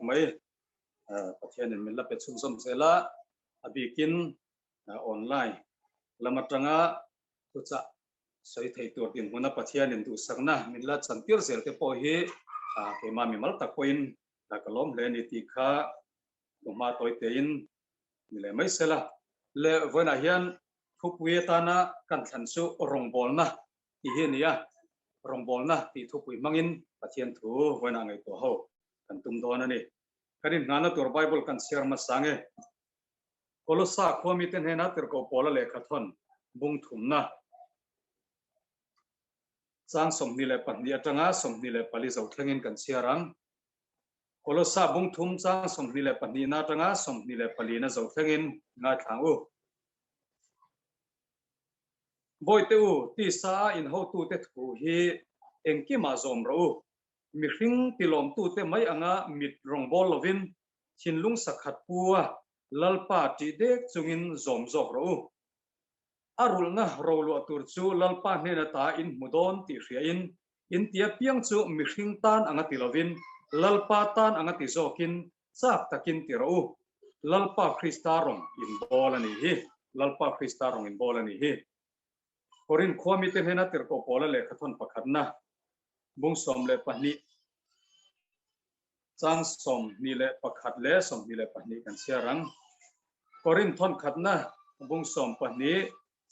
mai pathian in min la pe chung som sela abikin online lamatanga tucha soi thei tur tin huna pathian in tu sakna min la chantir sel te po hi ke ma mi mal tak poin ta kalom le ni ti kha ma toy te in mi le mai sela le vona hian thupui tana kan than chu rongbol na ti hi nia rongbol na ti thupui mangin pathian thu vona ngai to ho kan tum don ani kanin ngana tur bible kan share ma sange kolosa khomi ten hena ter ko pola le khathon bung thumna sang somni le pahni atanga somni le pali zo thlengin kan siarang kolosa bung thum chang somni le pahni na atanga somni le pali na zo thlengin nga thangu boite u ti sa in ho tu te thu hi engki ma zom ro mi hring tilom tu te mai anga mit rongbol lovin chinlung sakhat puwa lalpa ti dek chungin zom zok ro arul na rolo atur chu lalpa hena ta in mudon ti hria in tia piang chu mi hring tan anga ti lovin lalpa tan anga ti zokin chak takin ti ro lalpa kristarong in bolani hi lalpa kristarong in bolani hi korin khomi te hena ter ko pola le khathon pakhatna bung som le pahni chang som ni le pakhat le som ni le pahni kan siarang korin thon khatna bung som pahni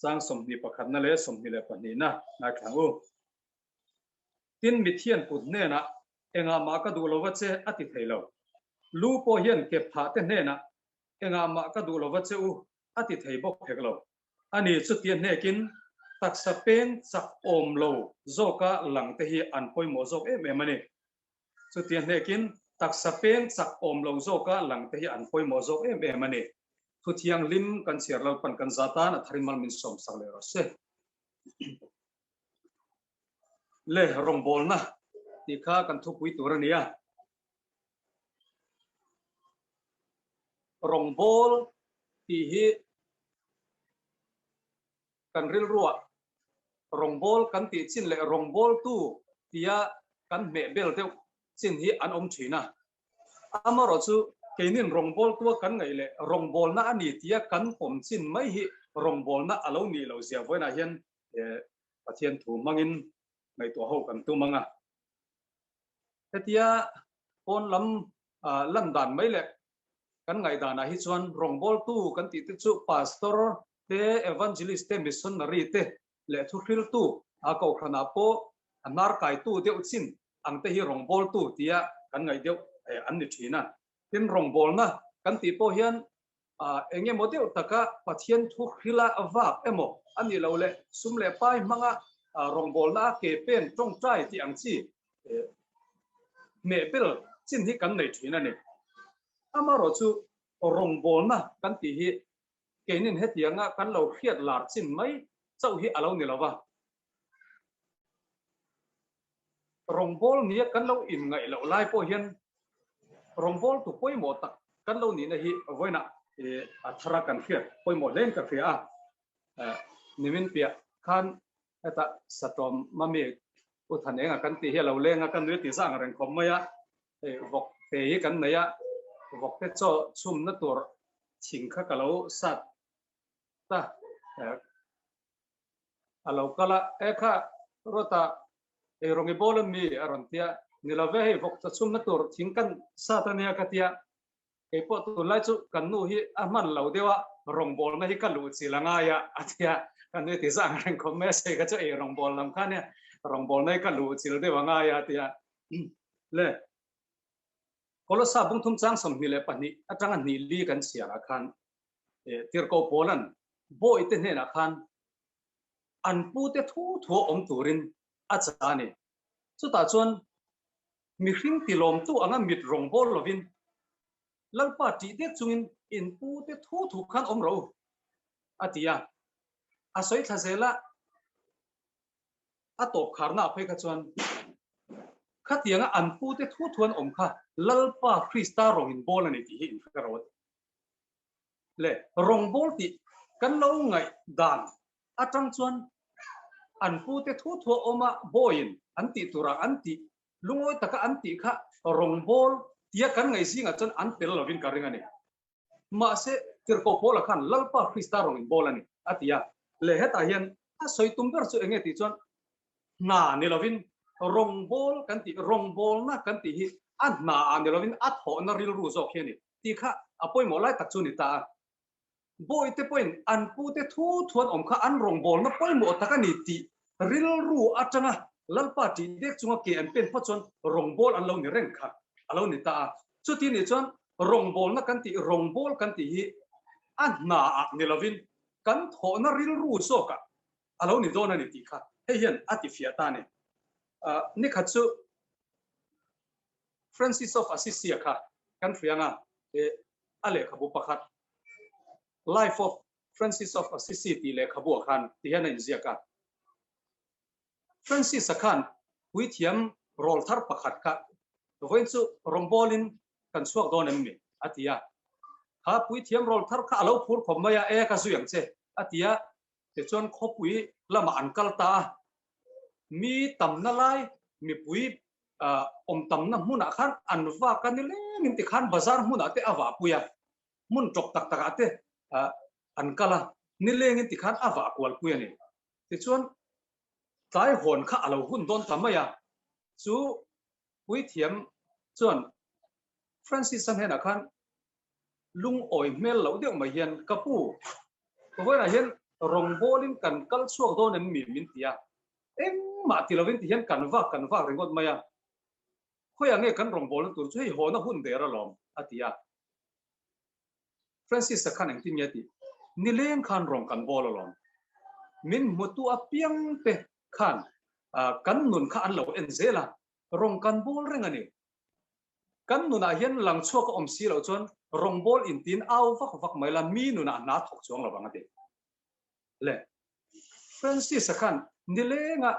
chang som ni pakhatna le som ni le pahni na thangu tin mithian put ne na enga ma ka du lova che ati theilo lu po hian ke pha te ne na enga ma ka du lova che u ati thei bok pheklo ani chu tian ne kin taksa pen sak om lo zoka lang te hi an poi mo zok em ani chu tian ne kin taksa pen sak om lo zoka lang te hi an poi mo zok em ani thu thiang lim kan siar lo pan kan zata na tharimal min som sak le ro se le rongbol na ti kha kan thu pui tur ania rongbol ti hi kan ril ruwa rongbol kan ti chin le rongbol tu tia kan me bel te chin hi an om thina amaro chu keinin rongbol tu kan ngai le rongbol na ani tia kan pom chin mai hi rongbol na alo ni lo sia voina hian pathian thu mangin ngai to ho kan tu manga hetia on lam landan mai le kan ngai dana hi chuan rongbol tu kan ti te chu pastor te evangelist te missionary te le thu hril tu a ko khana po anar kai tu de uchin ang te hi rongbol tu tia kan ngai deu an ni thina tin rongbol na kan ti po hian enge model taka pathian thu hrila awa emo ani lo le sum le pai manga rongbol na ke pen tong trai ti ang chi me pel chin hi kan nei thina ni amaro chu rongbol na kan ti hi kenin hetianga kan lo khiat lar chin mai chau hi alo ni lawa rongbol ni kan lo in ngai lo lai po hian rongbol tu poi mo tak kan lo ni na hi voina athara kan khiat poi mo len ka khia nimin pia khan eta satom mami u thanenga kan ti he lo lenga kan ri ti sang ren khom maya vok te hi kan naya vok te cho chum na tur ching kha kalo sat ta alo kala ekha rota rongi bolam mi arontia nilave he vok ta chum na tur ching kan satania katia ke po tu lai chu kan nu hi aman lo dewa rongbol na hi kalu chilanga ya atia kan ri ti sang ren khom me se ka cha rongbol lam khan ya rongbol na kalu chil dewa nga ya tia le kolosa bung thum chang som ni le pani atanga ni li kan siara khan tirko polan bo ite ne na khan an pu te thu thu om turin achani chuta chon mi hring tilom tu anga mit rongbol lovin lalpa ti te chungin in pu te thu thu khan om ro atia asoi thazela atop kharna phei kha chon khatianga an pu te thu thuan om kha lalpa krista rongin bol ani ti hin karot le rongbol ti kan lo ngai dan atang chuan an pu te thu thu oma boin anti tura anti lungoi taka anti kha rongbol dia kan ngai si nga chon an tel lovin karinga ni ma se tir ko pola khan lalpa krista rong in bolani atia le heta hian a soi tumber chu enge ti chon na ni lovin rong bol kan ti rong bol na kan ti hi an na an lovin at ho na ril ru zo kheni ti kha apoi mo lai tak chu ni ta boy te point an pu te thu thuan om kha an rong bol na poi mo taka ni ti ril ru atanga lalpa ti dek chunga ke an pen phachon rong bol an lo ni reng kha alo ni ta chu ti ni chon rong bol na kan ti rong bol kan ti hi an na ak ni lovin kan tho na ril ru so ka alo ni do na ni ti kha he hian ati fia ta ne ni kha chu Francis of Assisi kha kan frianga e ale khabu pakhat Life of Francis of Assisi ti le khabu khan ti hian in zia ka Francis khan hui thiam rol thar pakhat kha voin chu rombolin kan suak don em mi atia ha pui thiam rol thar kha alo phur khom maya e ka zuyang che atia te chon khopui lama ankal ta mi tam na lai mi pui om tam na huna khan anwa kan le min ti khan bazar huna te awa puya mun tok tak tak ate ankala ni le ngin ti khan awa kwal puya ni te chon tai hon kha alo hun don tamaya chu pui thiam chon Francis san hena khan lung oi mel lo deuh mai hian kapu ko na hian rong bolin kan kal chuak don em mi min tia em ma ti lovin ti hian kan va ringot maya khoya nge kan rong bol tur chei ho na hun der alom atia Francis khan ang tin yati nileng khan rong kan bol alom min mutu apiang te khan kan nun kha an lo en zela rong kan bol rengani kan nuna hian lang chuak om si lo chon rong bol in tin au vak mai la mi nuna na thok chuang lo bang ate le Francis khan nilenga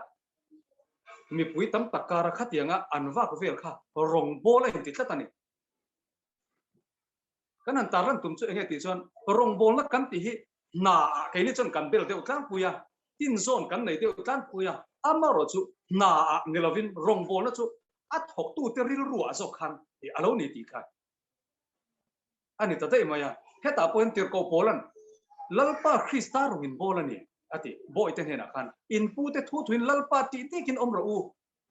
mi pui tam takara khatianga anwa ko vel kha rong bol in ti tlatani kan an taran tum chu enge ti chon rong bol na kan ti hi na ke ni chon kan bel de utlang puya tin zone kan nei de utlang puya amaro chu na nilovin rong bol na chu at hok tu te ril ruwa zo khan e alo ni ti kha ani ta dei maya heta point tir ko polan lalpa krista rongin bolani ati boy ten hena khan in pu te thu thuin lalpa ti te kin om ro u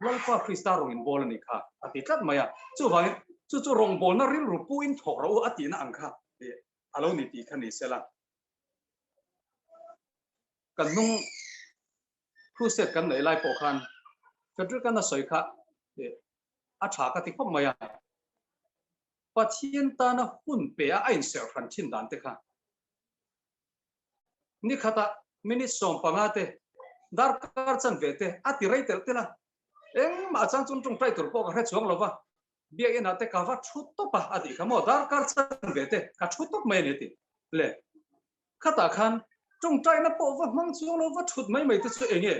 lalpa krista rongin bolani kha ati tlat maya chu wang chu rong bol na ril ru pu in thok ro ati na ang kha e alo ni ti khani sela kan nung khuset kan nei lai po khan federal kan na soi kha e a tha ka ti khom maya pathian ta na hun pe a ain ser khan thin dan te kha ni khata minute som pangate dar kar chan vete ati rei tel tela eng ma chang chung chung tai tur po ka chuang lova bia ina te ka va thut to pa adi kamo dar kar chan vete ka thut to mai ne ti le khata khan chung tai na po va mang chuang lova thut mai te chu enge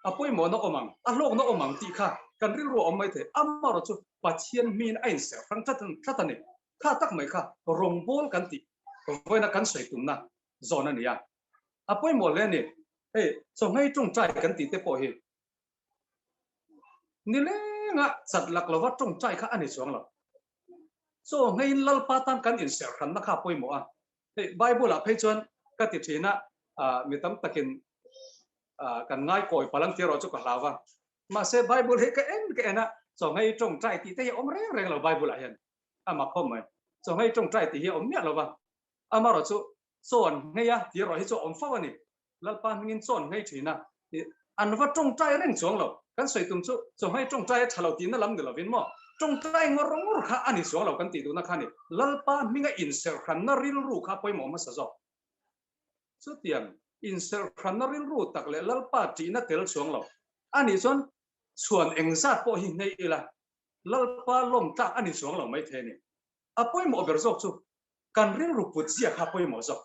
apoi mo na omang a lok na omang ti kha kan ril ro om mai the amaro chu pathian min ain ser khan thatani kha tak mai kha rong bol kan ti voina kan soi tum na zona nia apoi mo le ni hey so ngai chung trai kan ti te po hi ni le nga sat lak lo wa chung trai kha ani chuang lo so ngai lal pa tan kan in ser khan na kha poi mo a hey bible a phei chuan ka ti thina mi tam takin kan ngai koi palang ti ro chu ka lawa ma se bible he ka en ka na so ngai chung trai ti te om reng lo bible a hian ama khom mai so ngai chung trai ti hi om nya lo wa ama ro chu son ngay à thì rồi cho ông phao này lalpa ngin son ngay thina an va trong trai reng chuang lo kan soi tum chu so hai trong trai thalo tin na lam de lo vin mo trong trai ngor kha ani chuang lo kan ti du na kha ni lalpa minga insert khan na ril ru kha poi mo ma sa zo chu tiang insert khan na ril ru tak le lalpa ti na tel chuang lo ani chon chuan engzat po hi nei ila lalpa lom ta ani chuang lo mai the ni apoi mo ber zok chu kan ril ru put zia kha poi mo zo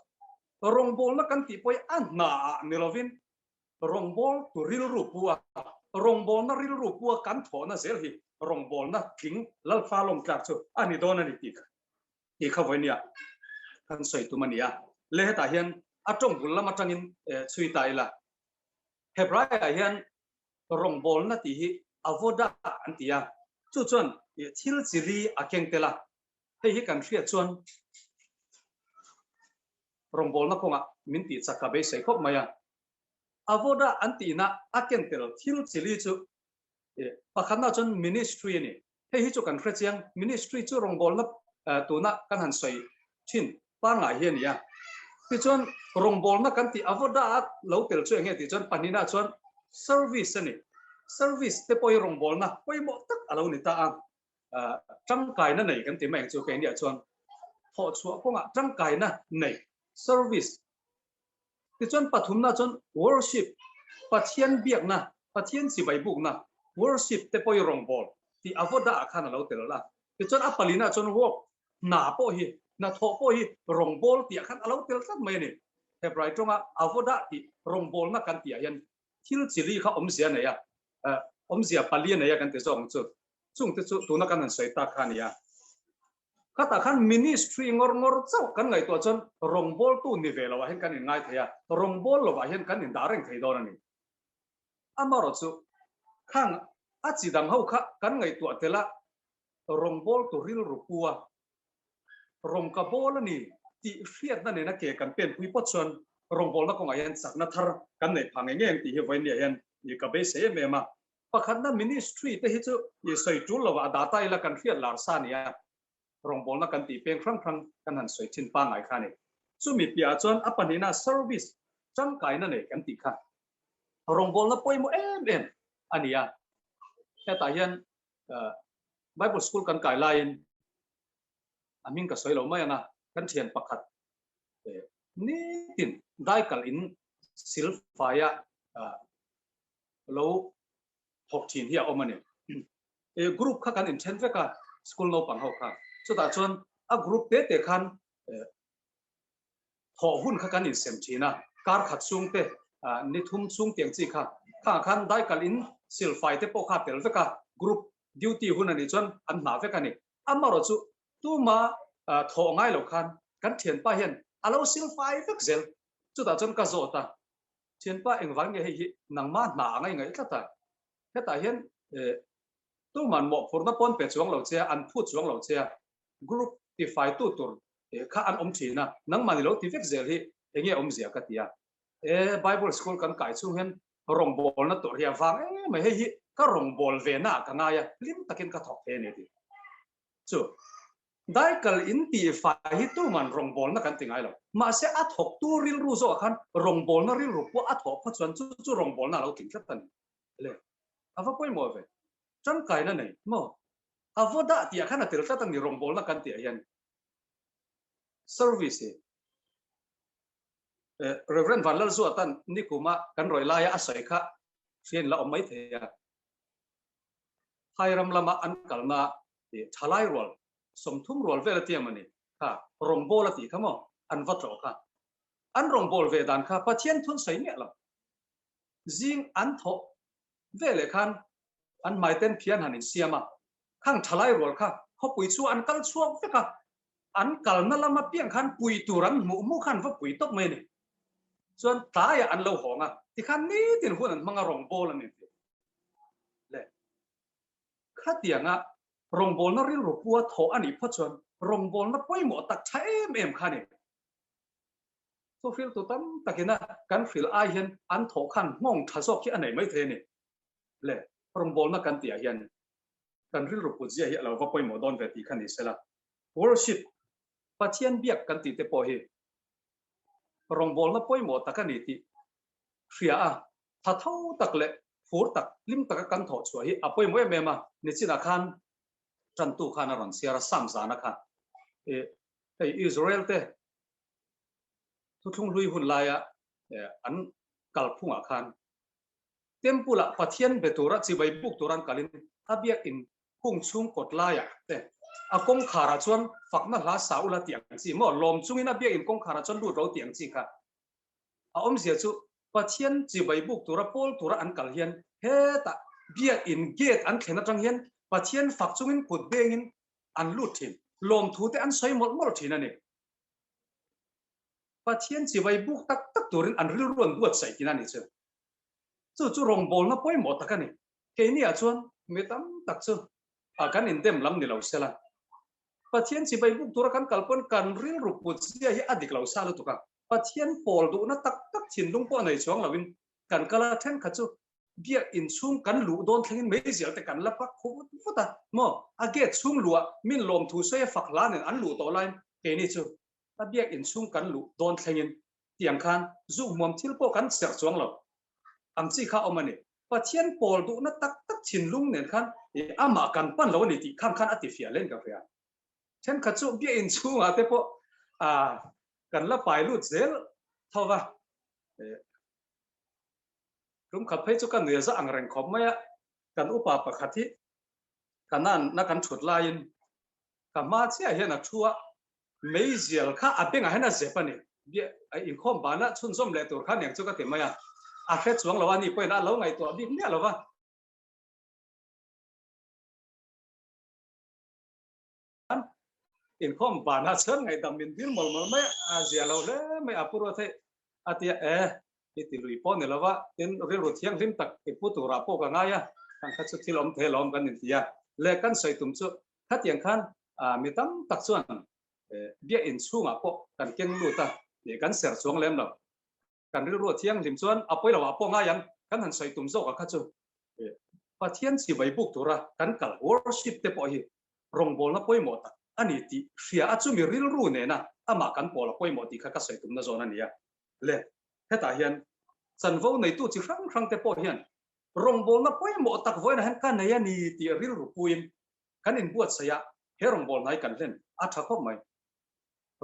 rong bol na kan ti poi an na nilovin rong bol tu ril ru puwa rong bol na ril ru puwa kan tho na zel hi rong bol na king lal fa lom klak chu ani don ani ti kha voi nia kan soi tu mania le ta hian atong bul lama tangin chui tai la hebrai hian rong bol na ti hi avoda antia chu chuan thil chiri akeng tela hei kan hriat chuan rongbol na konga min ti chakabe sei khop maya avoda antina akeng tel thil chili chu pakhatna chuan ministry ni hei chu kan hre chiang ministry chu rongbol na tuna kan han soi thin pa nga hian ya ti chuan rongbol na kan ti avoda lo tel chu nge ti chuan panina chuan service ani service te poi rongbol na poi mo tak alo ni ta trăng cài na nei kan ti mai chu ke ni chuan tho chu ko nga trăng cài na nei service ti chuan pathum na chuan worship pathian biak na pathian si bai buk na worship te poi rongbol ti avoda khan alo tel la ti chuan apalina chuan work na po hi na tho po hi rongbol ti khan alo tel sak mai ni hebrai tonga avoda ti rongbol na kan ti hian thil chili kha om sia nei ya om sia palian nei ya kan te song chu chung te chu tuna kan an sei ta khan ya kata khan ministry ngor ngor chau kan ngai to chon rongbol tu ni velo hen kan ngai thaya rongbol lo wa hen kan in dareng thei dor ani amaro chu khang a chi dang ho kha kan ngai to tela rongbol tu ril rupua rong ka bol ni ti hriat na ne na ke kan pen pui pot chon rongbol na ko ngai hen sak na thar kan nei phang nge ti he vai ni hen ni ka be se me ma pakhat na ministry te hi chu ye soi tu lo wa data ila kan hriat lar sa nia rongbol na kan ti peng frang frang kan han soi chin pa ngai khani chu mi pia chon apanina service chang kai na ne kan ti kha rongbol na poi mo em ania ta hian bible school kan kai lain amin ka soi lo mai na kan thian pakhat ni tin dai kal in silfaya lo hok thin hi omani group kha kan in chen veka school no pang ho kha chu ta chon a group te khan tho hun kha kan in sem thina kar khat chung te ni thum chung tiang chi kha khan dai kal in silfai te po kha tel veka group duty hun ani chon an na veka ni amaro chu tu ma tho ngai lo khan kan thian pa hian alo silfai vek zel chu ta chon ka zo ta thian pa engwang nge hi nang ma na ngai ngai ta ta hian tu man mo phurna pon pe chuang lo che an phu chuang lo che group ti fai tu tur kha an om thina nang mani lo ti vek zel hi enge om zia ka tia bible school kan kai chung hen rongbol na tur hia wang mai hi ka rongbol ve na ka nga ya lim takin ka thok the ne ti chu dai kal in ti fai hi tu man rongbol na kan tingai lo ma se a thok tu ril ru zo khan rongbol na ril ru po a thok pha chuan chu rongbol na lo king tan le ava poi mo ve chang kai na nei mo avoda ti khana tel ta tang ni rongbol na kan ti hian service reverend van lal zo tan ni kuma kan roi la ya asai kha fian la omai the ya hairam lama an kalna thalai rol somthum rol ve la ti mani kha rongbol ti khamo an va tro kha an rongbol ve dan kha pathian thun sai ne la jing an tho ve le khan an mai ten phian hanin siama khang thalai rol kha ho pui chu an kal chuak ve ka an kal na lama piang khan pui turan mu khan va pui tok mai ni chuan ta ya an lo honga ti khan ni tin hun an manga rongbol ani le khatianga rongbol na ril ru puwa tho ani pha chuan rongbol na poi mo tak tha em khani so feel to tam takina kan feel ai hian an tho khan ngong thazok ki anei mai the ni le rongbol na kan tia hian kan ril ru pu zia hi alo va poi mo don ve ti khani sela worship pathian biak kan ti te po hi rongbol na poi mo takani ti hria a tha thau tak le phur tak lim tak kan tho chua hi apoi mo em ma ni china khan tran tu khan ron siara sam zana kha Israel te thu thung lui hun la ya an kal phunga khan tempula pathian betura chi bai buk turan kalin abiak in hung chung kot la ya te akong khara chuan fakna la saula tiang chi mo lom chungin abiak in kong khara chuan ru ro tiang chi kha a om sia chu pathian chi bai buk tura pol tura an kal hian he ta bia in gate an thena tang hian pathian fak chungin put bengin an lut thin lom thu te an soi mol mol thina ni pathian chi bai buk tak tak turin an ril ruan duat sai kina ni chu rongbol na poi mo takani ke ni a chuan me tam tak chu akan intem lam ni lau sela pathian si bai buk tura kan kalpon kan ril ruput sia hi adik lau sala tu ka pathian pol du na tak tak chin lung po nei chuang lawin kan kala then khachu bia in chung kan lu don thlengin me zial te kan la pak khu futa mo age chung lua min lom thu se fak lan an lu to lain ke ni chu a bia in chung kan lu don thlengin tiang khan zu mom thil po kan ser chuang lo am chi kha omani pathian pol du na tak tak chin lung nen khan e ama kan pan lo ni ti kham khan ati fia len ka fia chen khachu bia in chung a te po a kan la pai lu zel thowa rum khat phei chu kan ne za ang reng khop maya kan upa pakhathi kanan na kan thut lain ka ma chia hian a thua mei zial kha abenga hena zepani bia in khom bana chun som le tur kha neng chu ka te maya a khe chuang lawa ni poina lo ngai to bi ne lawa in khom bana chen ngai dam min bil mol mol mai a zia lo le mai apuro the atia ti lui po ne lawa tin ri ru thiang lim tak ke putu ra po ka ngaya kan kha chu thilom thelom kan ni tia le kan soi tum chu khat yang khan mi tam tak chuan bia in chunga po kan keng lu ta ye kan ser chuang lem lo kan ri ru thiang lim chuan apoi lawa po ngayang kan han soi tum zo ka kha chu pathian si bai buk tura kan kal worship te po hi rong bol na poi mo ta ani ti ria achu mi ril ru ne na ama kan pola poi mo ti kha ka soi tum na zona nia le heta hian san vo nei tu chi rang rang te po hian rong bol na poi mo tak voi na han kan ya ni ti ril ru puin kan in buat saya he rong bol nai kan len a tha khop mai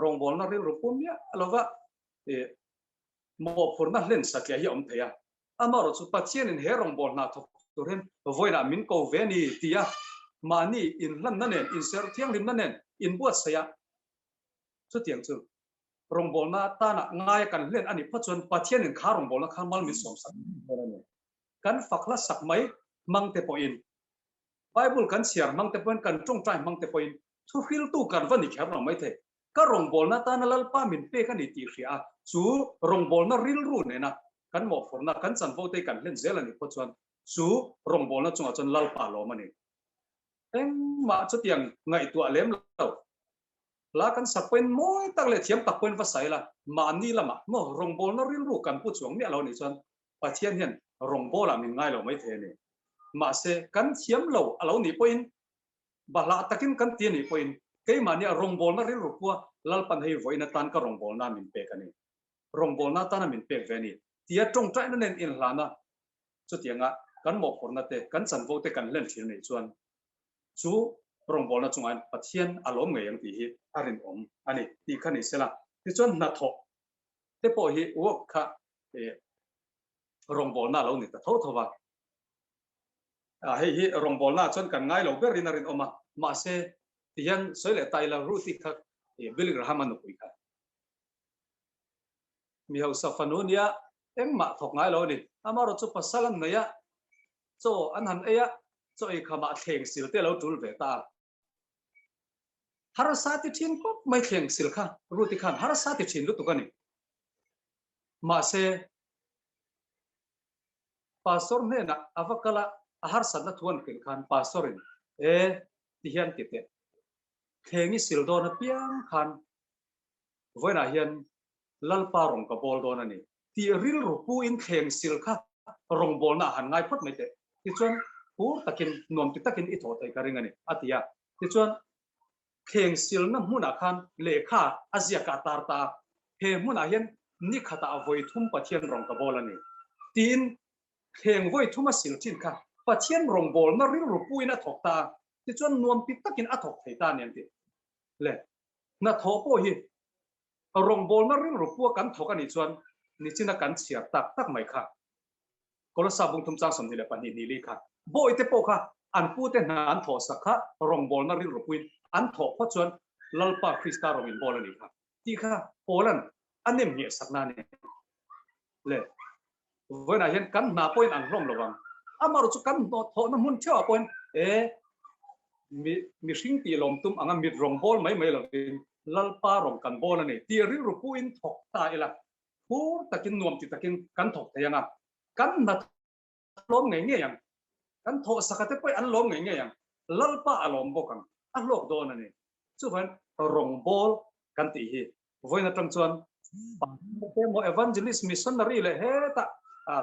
rong bol na ril ru pum ya alova mo phur na len sakya hi om theya amaro chu pathian in he rong bol na thok turen voi na min ko ve ni tia mani in lan na nen in ser thiang lim na nen in buat saya chu tiang chu rong bol na ta na ngai kan len ani phachon pathian in kha rong bol na kha mal min som sak kan fakla sak mai mang te po in bible kan siar mang te pon kan trong trai mang te po in thu fil tu kan van ni khap na mai the ka rong bol na ta na lal pa min pe kan ni ti ria chu rong bol na ril ru ne na kan mo for na kan chan vo te kan len zel ani phachon chu rong bol na chunga chon lal pa lo mani eng ma chu tiang ngai tu lem lo la kan sakpen moi tak le thiam tak pen va sai la ma ni lama mo rong bol na ril ru kan pu chuang mi lo ni chon pathian hian rong bol a min ngai lo mai the ni ma se kan thiam lo alo ni poin bala takin kan ti ni poin ke ma ni rong bol na ril ru pu lal pan hei voi na tan ka rong bol na min pe ka ni rong bol na ta na min pe ve ni tia trong trai na nen in la na chu tianga kan mo for na te kan chan vo te kan len thil nei chuan chu rong bol na chungan pathian alom ngai ang ti hi arin om ani ti khani sela ti chuan na tho te po hi wo kha rong bol na lo ni ta tho thowa hei hi rong bol na chon kan ngai lo berin arin oma ma se tian soile tai la ru ti kha bilir haman no pui kha mi hau safanunia eng ma thok ngai lo ni amaro chu pasalam na ya cho an han eya cho e khama theng sil te lo tul ve ta har sa ti thin ko mai theng sil kha ru ti khan har sa ti thin lu tu ka ni ma se pastor ne na avakala har sa na thuan kin khan pastorin ti hian ti te thengi sil do na piang khan voina hian lalpa rong ka bol do na ni ti ril ru pu in theng sil kha rong bol na han ngai phot mai te ti chuan pu takin nom ti takin i tho tai ka ring ani atia ti chuan theng sil na hmuna khan lekha azia ka tar ta he hmuna hian ni khata voi thum pathian rong ka bol ani tin theng voi thuma sil thin kha pathian rong bol na ril ru pu in a thok ta ti chuan nuam pi takin a thok thei ta nen ti le na tho po hi rong bol na ril ru pu kan thok ani chuan ni china kan chiar tak tak mai kha kola sabung thum chang som ni le pan ni li kha boi te po kha an pu te nan tho sakha rong bol na ril ru puin an tho pho chuan lalpa krista rong in bol ani kha ti kha polan anem nge sakna ne le voina hian kan na point an rom lowang amaro chu kan no tho na mun thwa point mi hring ti lom tum anga mit rong bol mai mai lovin lalpa rong kan bol ani ti ril ru pu in thok ta ela pur takin nuam ti takin kan thok te yanga kan na lom nge nge yang kan tho sakate poi an lom nge nge yang lalpa alom bokang alok don ani chu van rongbol kan ti hi voina tang chuan te mo evangelist missionary le he ta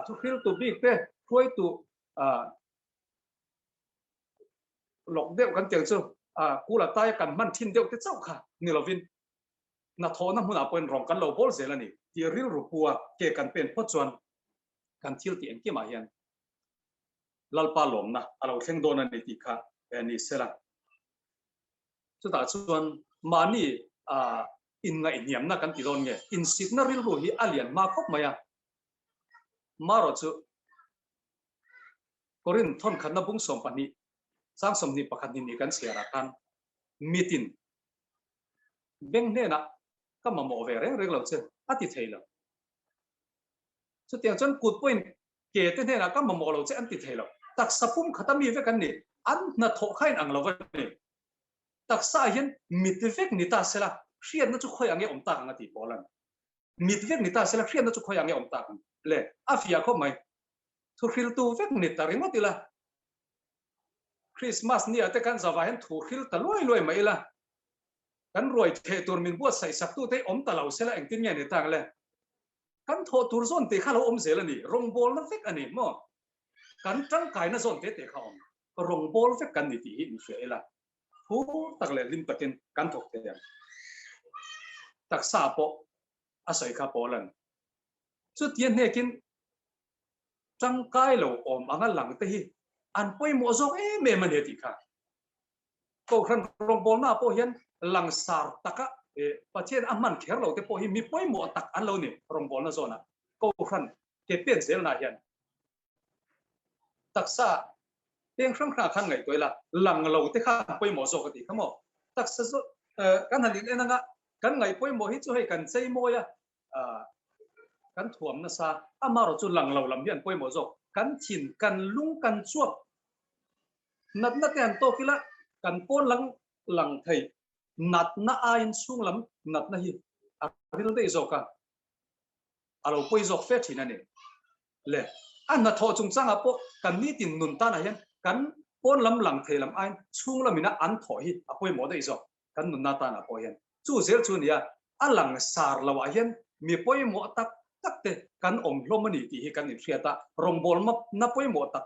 to feel to big te khoi tu lok deu kan tel chu kula tai kan man thin deu te chau kha ni lovin na thona huna point rong kan lo bol zelani ti ril rupua ke kan pen pho chuan kan thil ti engki ma hian lalpa lom na alo thleng don ani ti kha ani sela chu ta chuan mani in ngai niam na kan ti don nge in sit na ril ru hi alian ma khop maya maro chu korin thon khan na bung som pani sang som ni pakhat ni kan siara kan mitin beng ne na ka ma mo ve reng reng lo che ati theilo chu tiang chon kut point ke te ne na ka ma mo lo che anti theilo tak sapum khatami ve kan ni an na tho khain ang lo ve ni tak sa hian mit vek ni ta sela hriat na chu khoi ange om ta anga ti polan mit vek ni ta sela hriat na chu khoi ange om ta le afia kho mai thu khil tu vek ni ta ringo tila Christmas ni ate kan zawa hen thu khil ta loi loi mai la kan roi the tur min buat sai sak tu te om ta lau sela eng tin nge ni tang le kan tho tur zon te khala om zel ani rong bol na vek ani mo kan tang kai na zon te te kha om rong bol vek kan ni ti hi ni fe la hu tak le lim patin kan thok te ya tak sa po asoi kha polan chu tien ne kin tang kai lo om anga lang te hi an poi mo zo me man he ti kha ko khan rong bol na po hian lang sar taka pathian aman kher lo te po hi mi poi mo tak an lo ni rong bol na zona ko khan ke pen zel na hian taksa teng khang kha khan ngai toila lang lo te kha poi mo zo ka ti khamo taksa zo kan halin enanga kan ngai poi mo hi chu hei kan chei mo ya kan thuam na sa amaro chu lang lo lam hian poi mo zo kan thin kan lung kan chuap nat na ten to kila kan pon lang thei nat na ain sung lam nat na hi aril dei zo ka alo poi zo fe thina ni le an na tho chung changa po kan ni tin nun ta na hian kan pon lam lang thei lam ain chung lamina an tho hi apoi mo dei zo kan nun na ta na po hian chu zel chu nia alang sar lawa hian mi poi mo tak tak te kan om hlomani ti hi kan ni thriata rong bol map na poi mo tak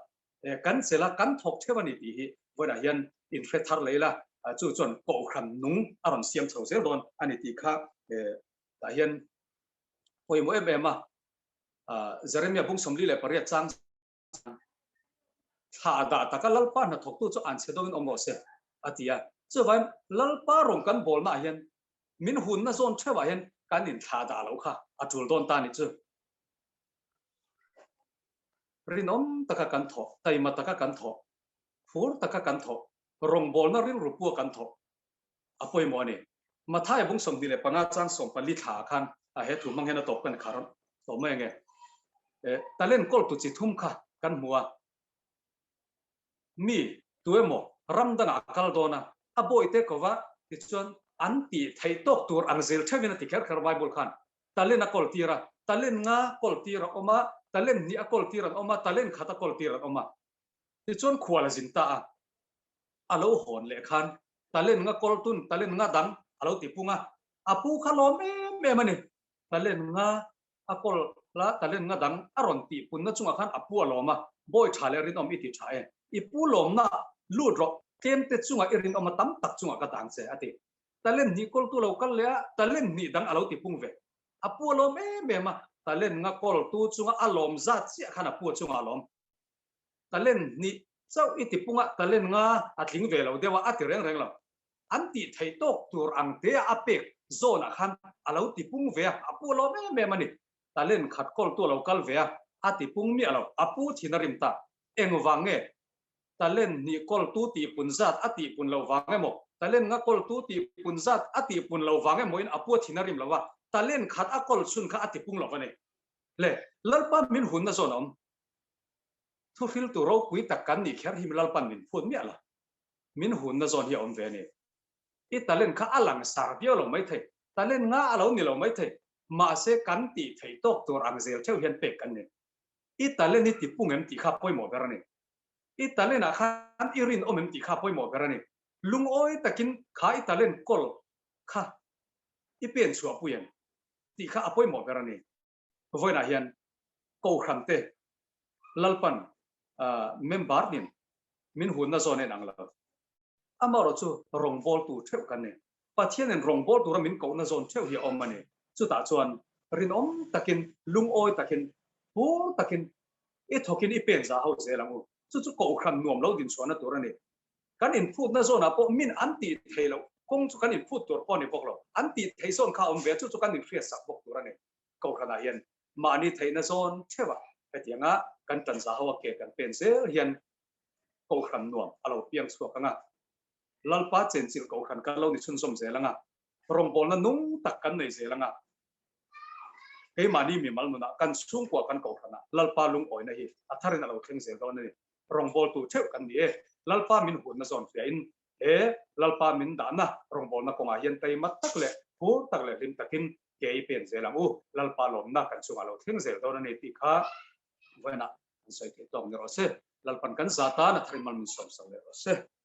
kan sela kan thok thewani ti hi bona hian in thre thar leila chu chon ko khan nung aron siam chho zel don ani ti kha ta hian poi mo em ma Jeremia bung somli le paria chang tha da taka lalpa na thok tu chu an chedong om lo se atia chu van lalpa rong kan bol na hian min hun na zon thewa hian kan in tha da lo kha atul don ta ni chu rinom taka kan tho taima taka kan tho fur taka kan tho rong bol na ril rupu kan tho apoi mo ni mathai bung somli le pana chang som pali tha khan a he thu mang hena top kan kharon to me nge talen kol tu chi thum kha kan muwa mi tuemo ramdana akal dona aboi te kova tichon anti thai tok tur angzel thevina tikher khar bible khan talen akol tira talen nga kol tira oma talen ni akol tira oma talen khata kol tira oma tichon khwala jinta alo hon le khan talen nga kol tun talen nga dang alo tipunga apu khalom me mani talen nga akol la talen nga dang aron ti punna chunga khan apu aloma boy thale rin om iti thae ipu lom na lu ro kem te chunga irin om tam tak chunga ka dang se ati talen ni kol tu lo kal le talen ni dang alo ti pung ve apu lom me ma talen nga kol tu chunga alom zat chi khana pu chunga alom talen ni sau iti punga talen nga atling ve lo dewa ati reng reng lo anti thai tok tur ang te apek zona khan alo ti pung ve apu lom me mani talen khat kol tu lo kal ve ati pung mi alo apu thinarim ta engwange talen ni kol tu ti punzat ati pun lo wange mo talen nga kol tu ti punzat ati pun lo wange mo in apu thinarim lawa talen khat akol sun kha ati pung lo vane le lalpa min hun na zonom thu fil tu ro pui takkan ni kher him lalpan min phun mi ala min hun na zon hi om ve ni i talen kha alang sar bio lo mai the talen nga alo ni lo mai the ma se kan ti thei tok tur angzel theu hian pe kan ni i talen ni ti pung em ti kha poi mo berani Italen a khan irin omem ti kha poi mo garani lung oi takin kha italen kol kha ipen chua puyen ti kha apoi mo garani voina hian ko khamte lalpan member nin min hun na zone nang la amaro chu rongbol tu theu kan ne pathian en rongbol tu min ko na zone theu hi om mani chu ta chuan rin om takin lung oi takin pu takin e thokin i pen za ho zelangu chu chu ko kham nuam lo din chuan na tur ani kan in food na zone apo min anti thelo kong chu kan in food tur pon ni boklo anti thei zone kha om ve chu chu kan in fria sak bok tur ani ko khana hian mani thei na zone thewa petianga kan tan za ho ke kan pen zel hian ko kham nuam alo piang chu ka nga lalpa chen chil ko khan ka lo ni chun som zelanga rongbol na nung tak kan nei zelanga ke mani mi mal na kan sung kwa kan ko khana lalpa lung oi na hi atharin alo theng zel do ni rongbol tu theu kan ni e lalpa min hun na zon fia in e lalpa min da na rongbol na konga hian tai mat tak le pu tak le lim takin ke i pen zelang u lalpa lom na kan chung alo theng zel do na ni ti kha wena soi ke tong ni ro se lalpan kan zata na thrimal min som le ro se